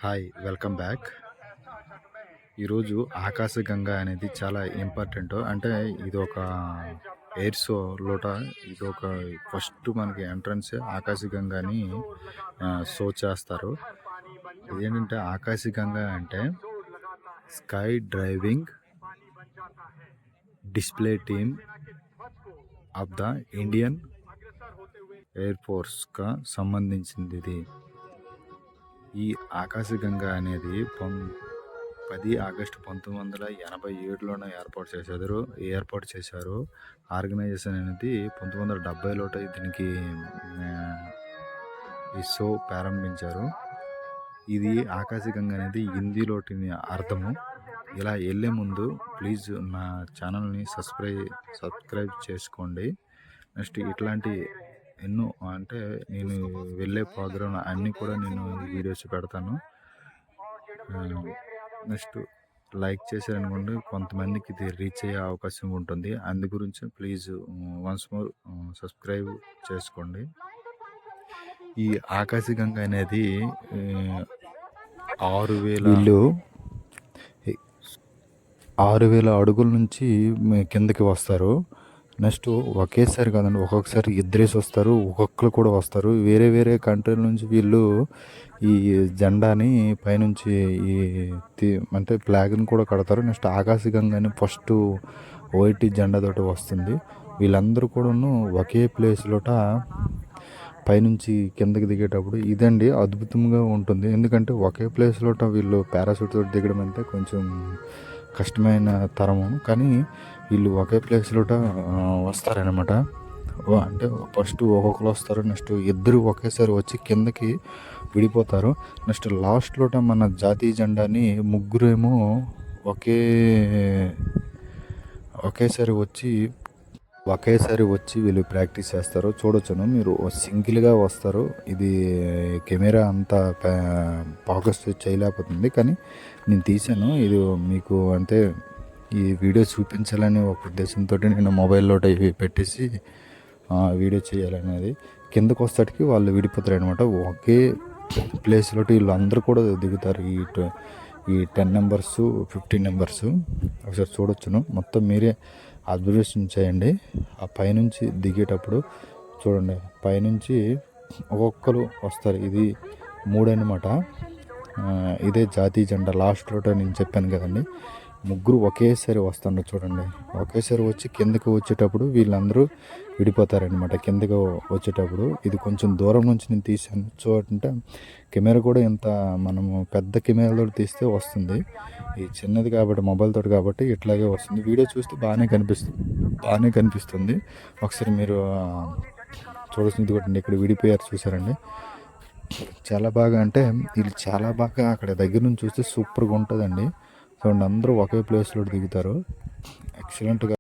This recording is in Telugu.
Hi, welcome back. ఈరోజు ఆకాశగంగా అనేది చాలా ఇంపార్టెంట్. అంటే ఇది ఒక ఎయిర్ షో లోట ఇది ఒక ఫస్ట్ మనకి ఎంట్రన్స్ ఆకాశగంగాని షో చేస్తారు. ఇదేంటంటే ఆకాశగంగా అంటే sky diving display team of the Indian air ఫోర్స్గా సంబంధించింది. ఇది ఈ ఆకాశగంగా అనేది 10 ఆగస్టు 1987లోనే ఏర్పాటు చేశారు. ఆర్గనైజేషన్ అనేది 1970లో దీనికి ఈ షో ప్రారంభించారు. ఇది ఆకాశగంగా అనేది హిందీలోటి అర్థము. ఇలా వెళ్ళే ముందు ప్లీజ్ నా ఛానల్ని సబ్స్క్రైబ్ చేసుకోండి. నెక్స్ట్ ఇట్లాంటి ఎన్నో అంటే నేను వెళ్ళే ప్రోగ్రాం అన్నీ కూడా నేను వీడియోస్ పెడతాను. నెక్స్ట్ లైక్ చేశారనుకోండి, కొంతమందికి ఇది రీచ్ అయ్యే అవకాశం ఉంటుంది. అందు గురించి ప్లీజ్ వన్స్ మోర్ సబ్స్క్రైబ్ చేసుకోండి. ఈ ఆకాశగంగా అనేది 6,000 అడుగుల నుంచి కిందకి వస్తారు. నెక్స్ట్ ఒకేసారి కాదండి, ఒక్కొక్కసారి ఇద్దరేసి వస్తారు, ఒక్కొక్కరు కూడా వస్తారు. వేరే వేరే కంట్రీల నుంచి వీళ్ళు ఈ జెండాని పైనుంచి అంటే ఫ్లాగ్ని కూడా కడతారు. నెక్స్ట్ ఆకాశగంగాని ఫస్ట్ వైట్ జెండాతోటి వస్తుంది. వీళ్ళందరూ కూడాను ఒకే ప్లేస్లోట పైనుంచి కిందకి దిగేటప్పుడు ఇదండి అద్భుతంగా ఉంటుంది. ఎందుకంటే ఒకే ప్లేస్లోట వీళ్ళు పారాషూట్ తోటి దిగడం అంటే కొంచెం కష్టమైన తరము. కానీ వీళ్ళు ఒకే ప్లేస్లోట వస్తారనమాట. అంటే ఫస్ట్ ఒక్కొక్కరు వస్తారు, నెక్స్ట్ ఇద్దరు ఒకేసారి వచ్చి కిందకి విడిపోతారు. నెక్స్ట్ లాస్ట్లోట మన జాతీయ జెండాని ముగ్గురేమో ఒకేసారి వచ్చి వీళ్ళు ప్రాక్టీస్ చేస్తారు. చూడొచ్చును మీరు, సింగిల్గా వస్తారు. ఇది కెమెరా అంతా ఫోకస్ చేయలేకపోతుంది, కానీ నేను తీసాను. ఇది మీకు అంటే ఈ వీడియో చూపించాలని ఒక ఉద్దేశంతో నేను మొబైల్లో ఇవి పెట్టేసి వీడియో చేయాలనేది. కిందకు వస్తాటికి వాళ్ళు విడిపోతారు అనమాట. ఒకే ప్లేస్లో వీళ్ళు అందరూ కూడా దిగుతారు. ఈ 10 నెంబర్స్ 15 నెంబర్స్ ఒకసారి చూడొచ్చును. మొత్తం మీరే అబ్జర్వేషన్ చేయండి. ఆ పైనుంచి దిగేటప్పుడు చూడండి, పైనుంచి ఒక్కొక్కరు వస్తారు. ఇది 3 అనమాట. ఇదే జాతీయ జెండా లాస్ట్లో నేను చెప్పాను కదండి, ముగ్గురు ఒకేసారి వస్తున్నారు. చూడండి, ఒకేసారి వచ్చి కిందకి వచ్చేటప్పుడు వీళ్ళందరూ విడిపోతారనమాట. కిందకి వచ్చేటప్పుడు ఇది కొంచెం దూరం నుంచి నేను తీసాను. చూడంటే కెమెరా కూడా ఇంత మనము పెద్ద కెమెరాతో తీస్తే వస్తుంది, ఈ చిన్నది కాబట్టి మొబైల్ తోటి కాబట్టి ఇట్లాగే వస్తుంది. వీడియో చూస్తే బాగానే కనిపిస్తుంది. ఒకసారి మీరు చూడాల్సింది కూడా ఇక్కడ విడిపోయారు చూసారండి. చాలా బాగా, అంటే వీళ్ళు చాలా బాగా అక్కడ దగ్గర నుంచి చూస్తే సూపర్గా ఉంటుందండి. చూడండి, అందరూ ఒకే ప్లేస్లో దిగుతారు. ఎక్సలెంట్గా